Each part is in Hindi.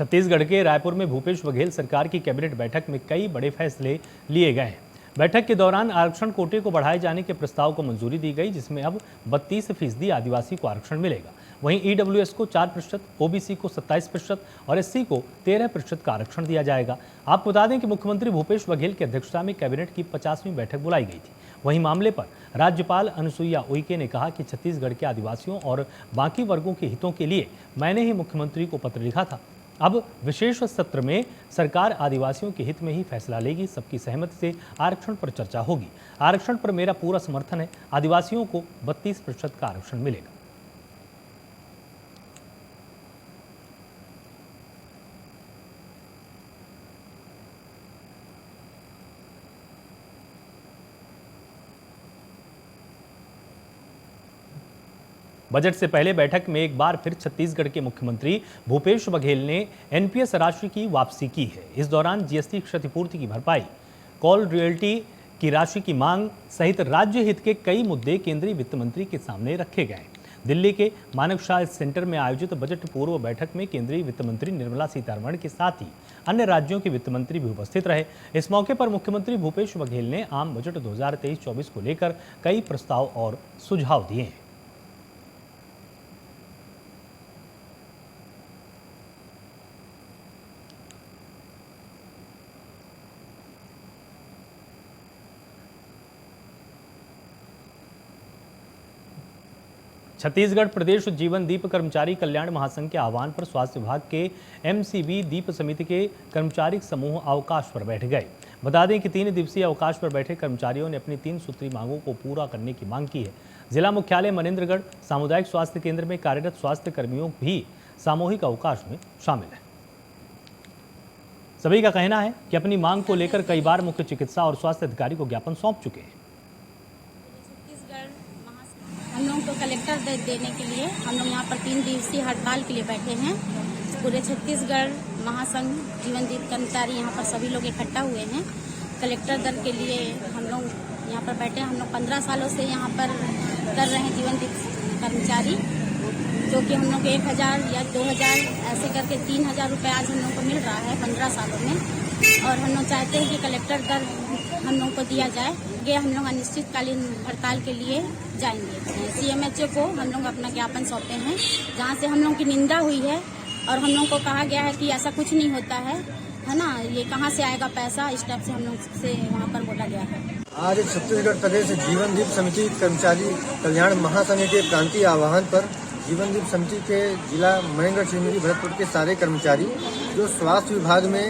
छत्तीसगढ़ के रायपुर में भूपेश बघेल सरकार की कैबिनेट बैठक में कई बड़े फैसले लिए गए हैं। बैठक के दौरान आरक्षण कोटे को बढ़ाए जाने के प्रस्ताव को मंजूरी दी गई, जिसमें अब 32% आदिवासी को आरक्षण मिलेगा। वहीं ईडब्ल्यूएस को 4%, ओबीसी को 27% और एससी को 13% का आरक्षण दिया जाएगा। आपको बता दें कि मुख्यमंत्री भूपेश बघेल की अध्यक्षता में कैबिनेट की 50वीं बैठक बुलाई गई थी। वहीं मामले पर राज्यपाल अनुसुईया उइके ने कहा कि छत्तीसगढ़ के आदिवासियों और बाकी वर्गों के हितों के लिए मैंने ही मुख्यमंत्री को पत्र लिखा था। अब विशेष सत्र में सरकार आदिवासियों के हित में ही फैसला लेगी। सबकी सहमति से आरक्षण पर चर्चा होगी। आरक्षण पर मेरा पूरा समर्थन है। आदिवासियों को 32% का आरक्षण मिलेगा। बजट से पहले बैठक में एक बार फिर छत्तीसगढ़ के मुख्यमंत्री भूपेश बघेल ने एनपीएस राशि की वापसी की है। इस दौरान जीएसटी क्षतिपूर्ति की भरपाई, कॉल रॉयल्टी की राशि की मांग सहित राज्य हित के कई मुद्दे केंद्रीय वित्त मंत्री के सामने रखे गए। दिल्ली के मानक शाह सेंटर में आयोजित बजट पूर्व बैठक में केंद्रीय वित्त मंत्री निर्मला सीतारमण के साथ ही अन्य राज्यों के वित्त मंत्री भी उपस्थित रहे। इस मौके पर मुख्यमंत्री भूपेश बघेल ने आम बजट 2023-24 को लेकर कई प्रस्ताव और सुझाव दिए हैं। छत्तीसगढ़ प्रदेश जीवन दीप कर्मचारी कल्याण महासंघ के आह्वान पर स्वास्थ्य विभाग के एमसीबी दीप समिति के कर्मचारी समूह अवकाश पर बैठ गए। बता दें कि 3 दिवसीय अवकाश पर बैठे कर्मचारियों ने अपनी 3 सूत्री मांगों को पूरा करने की मांग की है। जिला मुख्यालय मनेन्द्रगढ़ सामुदायिक स्वास्थ्य केंद्र में कार्यरत स्वास्थ्य कर्मियों भी सामूहिक अवकाश में शामिल है। सभी का कहना है कि अपनी मांग को लेकर कई बार मुख्य चिकित्सा और स्वास्थ्य अधिकारी को ज्ञापन सौंप चुके हैं। हम लोगों को कलेक्टर देने के लिए हम लोग यहाँ पर 3 दिवसीय हड़ताल के लिए बैठे हैं। पूरे छत्तीसगढ़ महासंघ जीवन दीप कर्मचारी यहाँ पर सभी लोग इकट्ठा हुए हैं। कलेक्टर दल के लिए हम लोग यहाँ पर बैठे हैं। हम लोग 15 सालों से यहाँ पर कर रहे हैं जीवन दीप कर्मचारी, जो कि हम लोग 1000 या 2000 ऐसे करके 3000 रुपये आज हम लोग को मिल रहा है 15 सालों में। और हम लोग चाहते हैं कि कलेक्टर दर हम लोग को दिया जाए। ये हम लोग अनिश्चितकालीन हड़ताल के लिए जाएंगे। सीएमएचओ को हम लोग अपना ज्ञापन सौंपे हैं, जहाँ से हम लोग की निंदा हुई है और हम लोग को कहा गया है कि ऐसा कुछ नहीं होता है ना, ये कहाँ से आएगा पैसा, इस टाइप से हम लोग से वहाँ पर बोला गया है। आज छत्तीसगढ़ प्रदेश जीवन दीप समिति कर्मचारी कल्याण महासंघ के प्रांतीय आह्वान पर जीवन दीप समिति के जिला मनेन्द्रगढ़ चिरमिरी भरतपुर के सारे कर्मचारी जो स्वास्थ्य विभाग में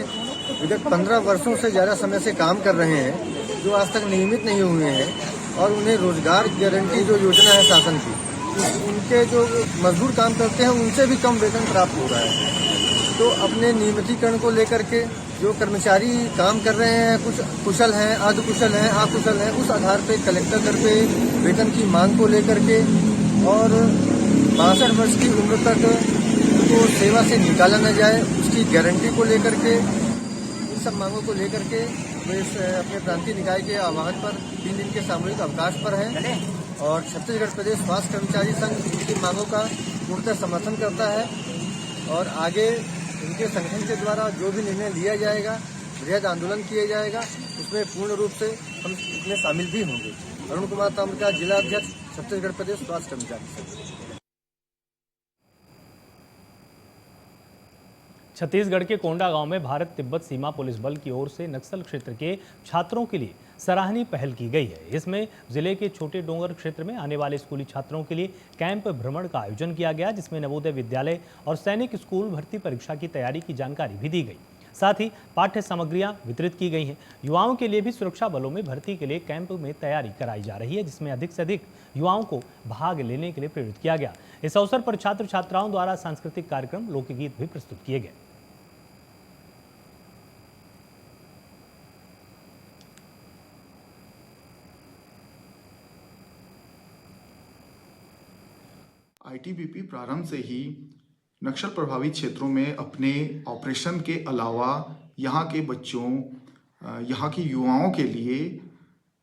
विगत 15 वर्षों से ज़्यादा समय से काम कर रहे हैं, जो आज तक नियमित नहीं हुए हैं और उन्हें रोजगार गारंटी जो योजना है शासन की, उनके जो मजदूर काम करते हैं उनसे भी कम वेतन प्राप्त हो रहा है। तो अपने नियमितीकरण को लेकर के जो कर्मचारी काम कर रहे हैं, कुछ कुशल हैं, अर्धकुशल हैं, अकुशल हैं, उस आधार पे कलेक्टर दर पे वेतन की मांग को लेकर के और 62 वर्ष की उम्र तक उनको सेवा से निकाला न जाए, उसकी गारंटी को लेकर के, इन सब मांगों को लेकर के वे अपने प्रांतीय निकाय के आह्वान पर 3 दिन के सामूहिक अवकाश पर है और छत्तीसगढ़ प्रदेश स्वास्थ्य कर्मचारी संघ इनकी मांगों का पूर्णतः समर्थन करता है और आगे इनके संगठन के द्वारा जो भी निर्णय लिया जाएगा, बृहद आंदोलन किया जाएगा, उसमें पूर्ण रूप से हम इसमें शामिल भी होंगे। अरुण कुमार ताम्रका, जिला अध्यक्ष, छत्तीसगढ़ प्रदेश स्वास्थ्य कर्मचारी संघ। छत्तीसगढ़ के कोंडा गांव में भारत तिब्बत सीमा पुलिस बल की ओर से नक्सल क्षेत्र के छात्रों के लिए सराहनीय पहल की गई है। इसमें जिले के छोटे डोंगर क्षेत्र में आने वाले स्कूली छात्रों के लिए कैंप भ्रमण का आयोजन किया गया, जिसमें नवोदय विद्यालय और सैनिक स्कूल भर्ती परीक्षा की तैयारी की जानकारी भी दी गई। साथ ही पाठ्य सामग्रियां वितरित की गई हैं। युवाओं के लिए भी सुरक्षा बलों में भर्ती के लिए कैंप में तैयारी कराई जा रही है, जिसमें अधिक से अधिक युवाओं को भाग लेने के लिए प्रेरित किया गया। इस अवसर पर छात्र छात्राओं द्वारा सांस्कृतिक कार्यक्रम, लोकगीत भी प्रस्तुत किए गए। आईटीबीपी प्रारंभ से ही नक्सल प्रभावित क्षेत्रों में अपने ऑपरेशन के अलावा यहाँ के बच्चों, यहाँ के युवाओं के लिए,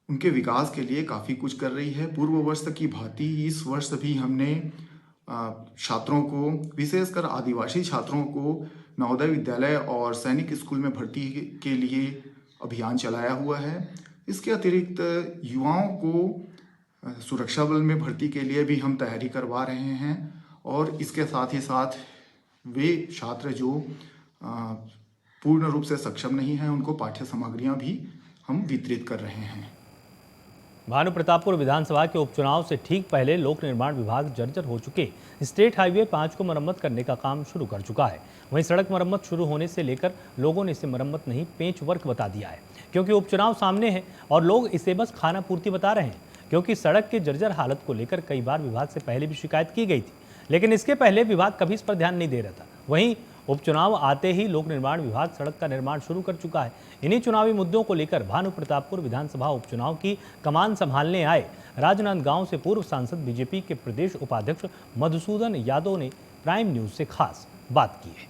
उनके विकास के लिए काफ़ी कुछ कर रही है। पूर्व वर्ष की भांति इस वर्ष भी हमने छात्रों को, विशेषकर आदिवासी छात्रों को नवोदय विद्यालय और सैनिक स्कूल में भर्ती के लिए अभियान चलाया हुआ है। इसके अतिरिक्त युवाओं को सुरक्षा बल में भर्ती के लिए भी हम तैयारी करवा रहे हैं और इसके साथ ही साथ वे छात्र जो पूर्ण रूप से सक्षम नहीं हैं उनको पाठ्य सामग्रियां भी हम वितरित कर रहे हैं। भानु प्रतापपुर विधानसभा के उपचुनाव से ठीक पहले लोक निर्माण विभाग जर्जर हो चुके स्टेट हाईवे 5 को मरम्मत करने का काम शुरू कर चुका है। वहीं सड़क मरम्मत शुरू होने से लेकर लोगों ने इसे मरम्मत नहीं पेंच वर्क बता दिया है, क्योंकि उपचुनाव सामने है और लोग इसे बस खाना पूर्ति बता रहे हैं। क्योंकि सड़क के जर्जर हालत को लेकर कई बार विभाग से पहले भी शिकायत की गई थी, लेकिन इसके पहले विभाग कभी इस पर ध्यान नहीं दे रहा था। वहीं उपचुनाव आते ही लोक निर्माण विभाग सड़क का निर्माण शुरू कर चुका है। इन्हीं चुनावी मुद्दों को लेकर भानु प्रतापपुर विधानसभा उपचुनाव की कमान संभालने आए राजनांदगांव से पूर्व सांसद बीजेपी के प्रदेश उपाध्यक्ष मधुसूदन यादव ने प्राइम न्यूज से खास बात की है।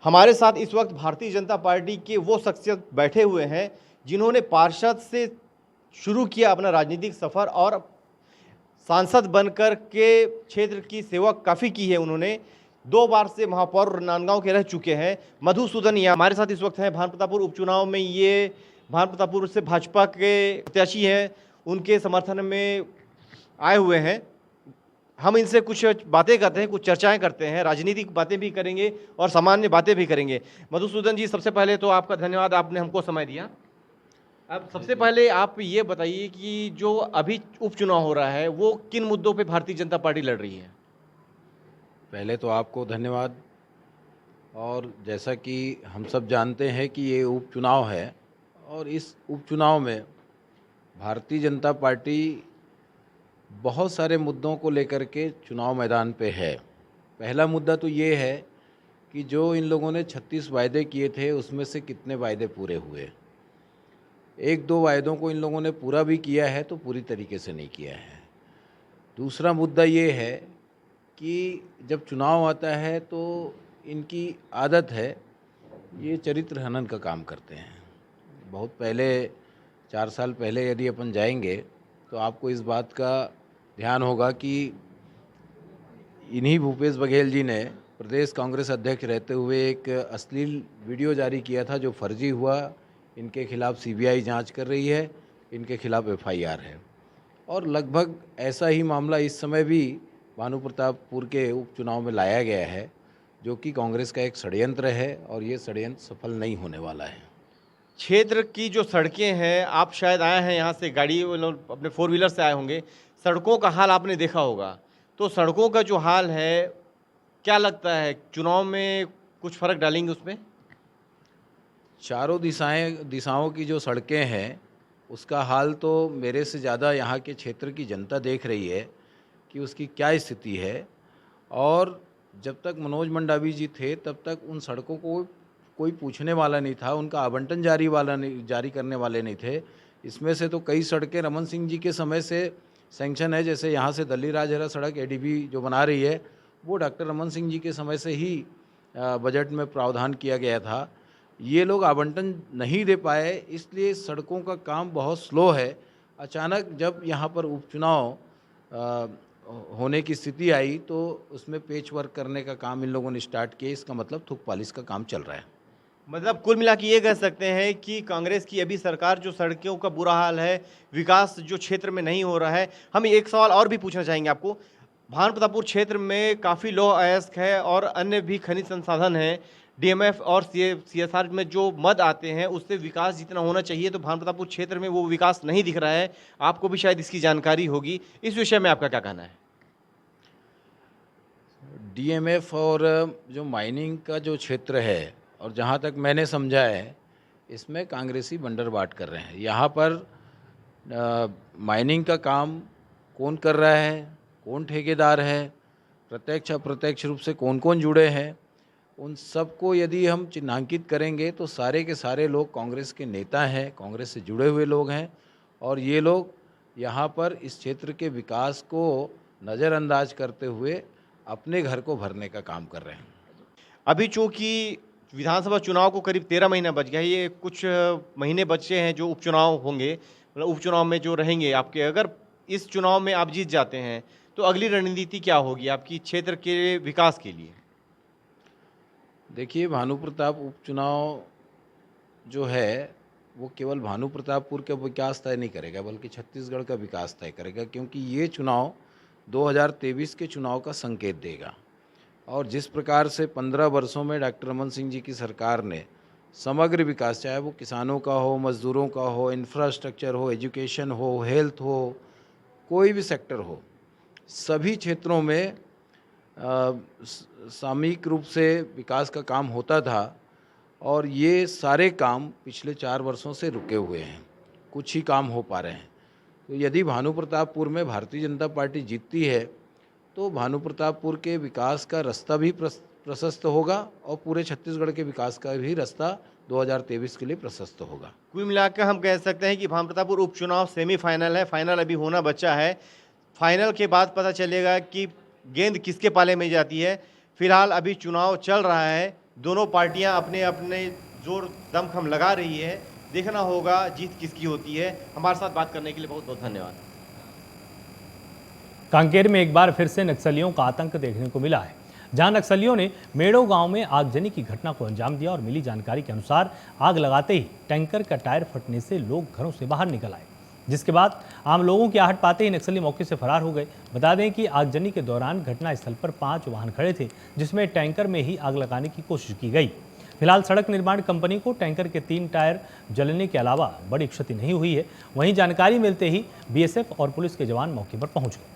हमारे साथ इस वक्त भारतीय जनता पार्टी के वो शख्सियत बैठे हुए हैं जिन्होंने पार्षद से शुरू किया अपना राजनीतिक सफ़र और सांसद बनकर के क्षेत्र की सेवा काफ़ी की है। उन्होंने 2 बार से महापौर राजनांदगांव के रह चुके हैं। मधुसूदन यहाँ हमारे साथ इस वक्त हैं। भानु प्रतापपुर उपचुनाव में ये भानु प्रतापपुर से भाजपा के प्रत्याशी हैं, उनके समर्थन में आए हुए हैं। हम इनसे कुछ बातें करते हैं, कुछ चर्चाएं करते हैं, राजनीतिक बातें भी करेंगे और सामान्य बातें भी करेंगे। मधुसूदन जी, सबसे पहले तो आपका धन्यवाद, आपने हमको समय दिया। अब सबसे पहले आप ये बताइए कि जो अभी उपचुनाव हो रहा है वो किन मुद्दों पे भारतीय जनता पार्टी लड़ रही है? पहले तो आपको धन्यवाद। और जैसा कि हम सब जानते हैं कि ये उपचुनाव है और इस उपचुनाव में भारतीय जनता पार्टी बहुत सारे मुद्दों को लेकर के चुनाव मैदान पे है। पहला मुद्दा तो ये है कि जो इन लोगों ने 36 वायदे किए थे उसमें से कितने वायदे पूरे हुए। 1-2 वायदों को इन लोगों ने पूरा भी किया है तो पूरी तरीके से नहीं किया है। दूसरा मुद्दा ये है कि जब चुनाव आता है तो इनकी आदत है ये चरित्र हनन का काम करते हैं। बहुत पहले 4 साल पहले यदि अपन जाएंगे तो आपको इस बात का ध्यान होगा कि इन्हीं भूपेश बघेल जी ने प्रदेश कांग्रेस अध्यक्ष रहते हुए एक अश्लील वीडियो जारी किया था जो फर्जी हुआ। इनके खिलाफ सीबीआई जांच कर रही है, इनके खिलाफ एफआईआर है और लगभग ऐसा ही मामला इस समय भी भानु प्रतापपुर के उपचुनाव में लाया गया है, जो कि कांग्रेस का एक षड्यंत्र है और ये षड्यंत्र सफल नहीं होने वाला है। क्षेत्र की जो सड़कें हैं, आप शायद आए हैं यहाँ से गाड़ी अपने 4 व्हीलर से आए होंगे, सड़कों का हाल आपने देखा होगा। तो सड़कों का जो हाल है, क्या लगता है चुनाव में कुछ फ़र्क डालेंगे उसमें? चारों दिशाओं की जो सड़कें हैं उसका हाल तो मेरे से ज़्यादा यहाँ के क्षेत्र की जनता देख रही है कि उसकी क्या स्थिति है। और जब तक मनोज मंडावी जी थे तब तक उन सड़कों को कोई पूछने वाला नहीं था, उनका आवंटन जारी करने वाले नहीं थे। इसमें से तो कई सड़कें रमन सिंह जी के समय से सैंक्शन है, जैसे यहाँ से दिल्ली राजहरा सड़क एडीबी जो बना रही है वो डॉक्टर रमन सिंह जी के समय से ही बजट में प्रावधान किया गया था। ये लोग आवंटन नहीं दे पाए, इसलिए सड़कों का काम बहुत स्लो है। अचानक जब यहाँ पर उपचुनाव होने की स्थिति आई तो उसमें पेच वर्क करने का काम इन लोगों ने स्टार्ट किया। इसका मतलब थुक पालिश का काम चल रहा है। मतलब कुल मिला के ये कह सकते हैं कि कांग्रेस की अभी सरकार जो सड़कों का बुरा हाल है, विकास जो क्षेत्र में नहीं हो रहा है। हम एक सवाल और भी पूछना चाहेंगे आपको। भानु प्रतापपुर क्षेत्र में काफ़ी लौह अयस्क है और अन्य भी खनिज संसाधन हैं। डीएमएफ और सीएसआर में जो मद आते हैं उससे विकास जितना होना चाहिए तो भानु प्रतापपुर क्षेत्र में वो विकास नहीं दिख रहा है। आपको भी शायद इसकी जानकारी होगी, इस विषय में आपका क्या कहना है? डीएमएफ और जो माइनिंग का जो क्षेत्र है और जहाँ तक मैंने समझा है इसमें कांग्रेसी बंडरबाट कर रहे हैं। यहाँ पर माइनिंग का काम कौन कर रहा है, कौन ठेकेदार है, प्रत्यक्ष अप्रत्यक्ष रूप से कौन कौन जुड़े हैं, उन सबको यदि हम चिन्हांकित करेंगे तो सारे के सारे लोग कांग्रेस के नेता हैं, कांग्रेस से जुड़े हुए लोग हैं और ये लोग यहाँ पर इस क्षेत्र के विकास को नज़रअंदाज करते हुए अपने घर को भरने का काम कर रहे हैं। अभी चूंकि विधानसभा चुनाव को करीब 13 महीना बच गया है, ये कुछ महीने बचे हैं जो उपचुनाव होंगे, मतलब उपचुनाव में जो रहेंगे आपके, अगर इस चुनाव में आप जीत जाते हैं तो अगली रणनीति क्या होगी आपकी क्षेत्र के विकास के लिए? देखिए, भानु प्रताप उपचुनाव जो है वो केवल भानु प्रतापपुर का विकास तय नहीं करेगा बल्कि छत्तीसगढ़ का विकास तय करेगा, क्योंकि ये चुनाव 2023 के चुनाव का संकेत देगा। और जिस प्रकार से 15 वर्षों में डॉक्टर रमन सिंह जी की सरकार ने समग्र विकास, चाहे वो किसानों का हो, मजदूरों का हो, इंफ्रास्ट्रक्चर हो, एजुकेशन हो, हेल्थ हो, कोई भी सेक्टर हो, सभी क्षेत्रों में सामूहिक रूप से विकास का काम होता था और ये सारे काम पिछले 4 वर्षों से रुके हुए हैं, कुछ ही काम हो पा रहे हैं। तो यदि भानु प्रतापपुर में भारतीय जनता पार्टी जीतती है तो भानु प्रतापपुर के विकास का रास्ता भी प्रशस्त होगा और पूरे छत्तीसगढ़ के विकास का भी रास्ता 2023 के लिए प्रशस्त होगा। कुल मिलाकर हम कह सकते हैं कि भानु प्रतापपुर उपचुनाव सेमीफाइनल है, फाइनल अभी होना बचा है। फाइनल के बाद पता चलेगा कि गेंद किसके पाले में जाती है। फिलहाल अभी चुनाव चल रहा है, दोनों पार्टियां अपने अपने जोर दमखम लगा रही है, देखना होगा जीत किसकी होती है। हमारे साथ बात करने के लिए बहुत बहुत धन्यवाद। कांकेर में एक बार फिर से नक्सलियों का आतंक देखने को मिला है, जहां नक्सलियों ने मेड़ो गांव में आगजनी की घटना को अंजाम दिया और मिली जानकारी के अनुसार आग लगाते ही टैंकर का टायर फटने से लोग घरों से बाहर निकल आए, जिसके बाद आम लोगों की आहट पाते ही नक्सली मौके से फरार हो गए। बता दें कि आगजनी के दौरान घटनास्थल पर 5 वाहन खड़े थे, जिसमें टैंकर में ही आग लगाने की कोशिश की गई। फिलहाल सड़क निर्माण कंपनी को टैंकर के 3 टायर जलने के अलावा बड़ी क्षति नहीं हुई है। वहीं जानकारी मिलते ही बीएसएफ और पुलिस के जवान मौके पर पहुंच गए।